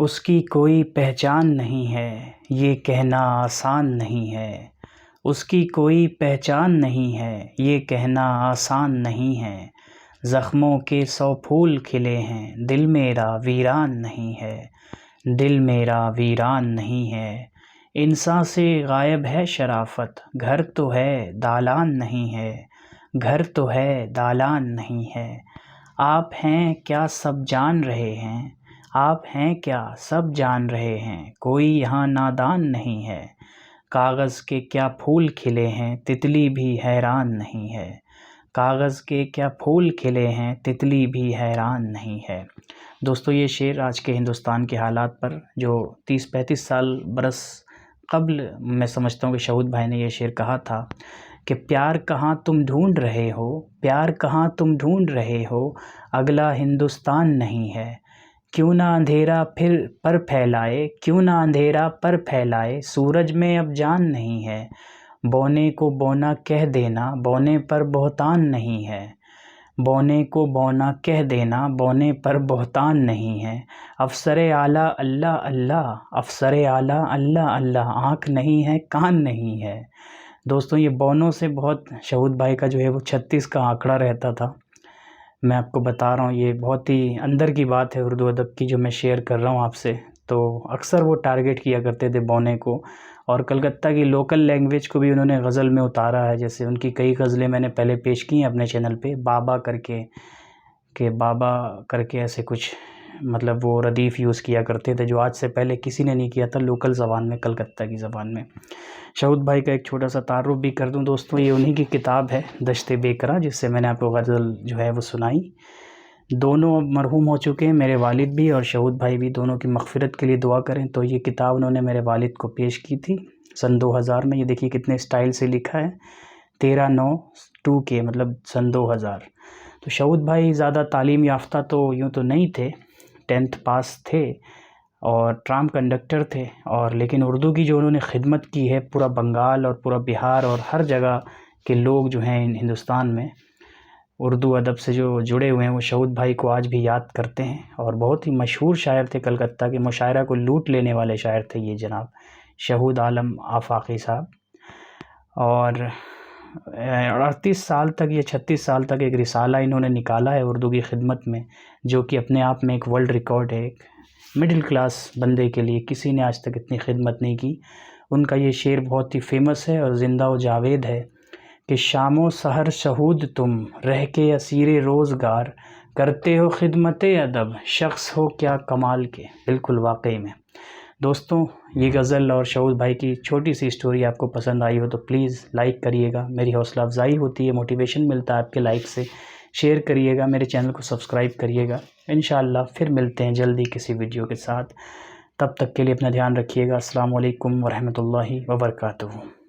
اس کی کوئی پہچان نہیں ہے، یہ کہنا آسان نہیں ہے۔ اس کی کوئی پہچان نہیں ہے، یہ کہنا آسان نہیں ہے۔ زخموں کے 100 پھول کھلے ہیں، دل میرا ویران نہیں ہے، دل میرا ویران نہیں ہے۔ انسان سے غائب ہے شرافت، گھر تو ہے دالان نہیں ہے، گھر تو ہے دالان نہیں ہے۔ آپ ہیں کیا سب جان رہے ہیں، آپ ہیں کیا سب جان رہے ہیں، کوئی یہاں نادان نہیں ہے۔ کاغذ کے کیا پھول کھلے ہیں، تتلی بھی حیران نہیں ہے، کاغذ کے کیا پھول کھلے ہیں، تتلی بھی حیران نہیں ہے۔ دوستو، یہ شعر آج کے ہندوستان کے حالات پر جو 30-35 سال برس قبل میں سمجھتا ہوں کہ شہود بھائی نے یہ شعر کہا تھا کہ پیار کہاں تم ڈھونڈ رہے ہو، پیار کہاں تم ڈھونڈ رہے ہو، اگلا ہندوستان نہیں ہے۔ کیوں نہ اندھیرا پھر پر پھیلائے، کیوں نہ اندھیرا پر پھیلائے، سورج میں اب جان نہیں ہے۔ بونے کو بونا کہہ دینا، بونے پر بہتان نہیں ہے، بونے کو بونا کہہ دینا، بونے پر بہتان نہیں ہے۔ افسر اعلیٰ اللہ اللہ، افسر اعلیٰ اللہ اللہ، آنکھ نہیں ہے کان نہیں ہے۔ دوستوں، یہ بونوں سے بہت شہود بھائی کا جو ہے وہ 36 کا آنکڑا رہتا تھا۔ میں آپ کو بتا رہا ہوں، یہ بہت ہی اندر کی بات ہے اردو ادب کی جو میں شیئر کر رہا ہوں آپ سے۔ تو اکثر وہ ٹارگٹ کیا کرتے تھے بونے کو، اور کلکتہ کی لوکل لینگویج کو بھی انہوں نے غزل میں اتارا ہے۔ جیسے ان کی کئی غزلیں میں نے پہلے پیش کی ہیں اپنے چینل پہ، بابا کر کے، کہ بابا کر کے ایسے کچھ، مطلب وہ ردیف یوز کیا کرتے تھے جو آج سے پہلے کسی نے نہیں کیا تھا لوکل زبان میں، کلکتہ کی زبان میں۔ شہود بھائی کا ایک چھوٹا سا تعارف بھی کر دوں دوستوں، یہ انہی کی کتاب ہے دشت بیکراں، جس سے میں نے آپ کو غزل جو ہے وہ سنائی۔ دونوں اب مرحوم ہو چکے ہیں، میرے والد بھی اور شہود بھائی بھی، دونوں کی مغفرت کے لیے دعا کریں۔ تو یہ کتاب انہوں نے میرے والد کو پیش کی تھی سن 2000 میں۔ یہ دیکھیے کتنے اسٹائل سے لکھا ہے، 13/9/2 کے، مطلب سن 2000۔ تو شہود بھائی زیادہ تعلیم یافتہ تو یوں تو نہیں تھے، 10th پاس تھے اور ٹرام کنڈکٹر تھے، اور لیکن اردو کی جو انہوں نے خدمت کی ہے، پورا بنگال اور پورا بہار اور ہر جگہ کے لوگ جو ہیں ہندوستان میں اردو ادب سے جو جڑے ہوئے ہیں، وہ شہود بھائی کو آج بھی یاد کرتے ہیں۔ اور بہت ہی مشہور شاعر تھے کلکتہ کے، مشاعرہ کو لوٹ لینے والے شاعر تھے یہ جناب شہود عالم آفاقی صاحب۔ اور 38 سال تک یا 36 سال تک ایک رسالہ انہوں نے نکالا ہے اردو کی خدمت میں، جو کہ اپنے آپ میں ایک ورلڈ ریکارڈ ہے۔ ایک مڈل کلاس بندے کے لیے کسی نے آج تک اتنی خدمت نہیں کی۔ ان کا یہ شعر بہت ہی فیمس ہے اور زندہ و جاوید ہے کہ شام و سحر شہود تم، رہ کے اسیر روزگار، کرتے ہو خدمت ادب، شخص ہو کیا کمال کے۔ بالکل واقعی میں دوستوں، یہ غزل اور شہود بھائی کی چھوٹی سی اسٹوری آپ کو پسند آئی ہو تو پلیز لائک کریے گا، میری حوصلہ افزائی ہوتی ہے، موٹیویشن ملتا ہے آپ کے لائک سے۔ شیئر کریے گا، میرے چینل کو سبسکرائب کریے گا۔ انشاءاللہ پھر ملتے ہیں جلدی کسی ویڈیو کے ساتھ، تب تک کے لیے اپنا دھیان رکھیے گا۔ السلام علیکم ورحمۃ اللہ وبرکاتہ۔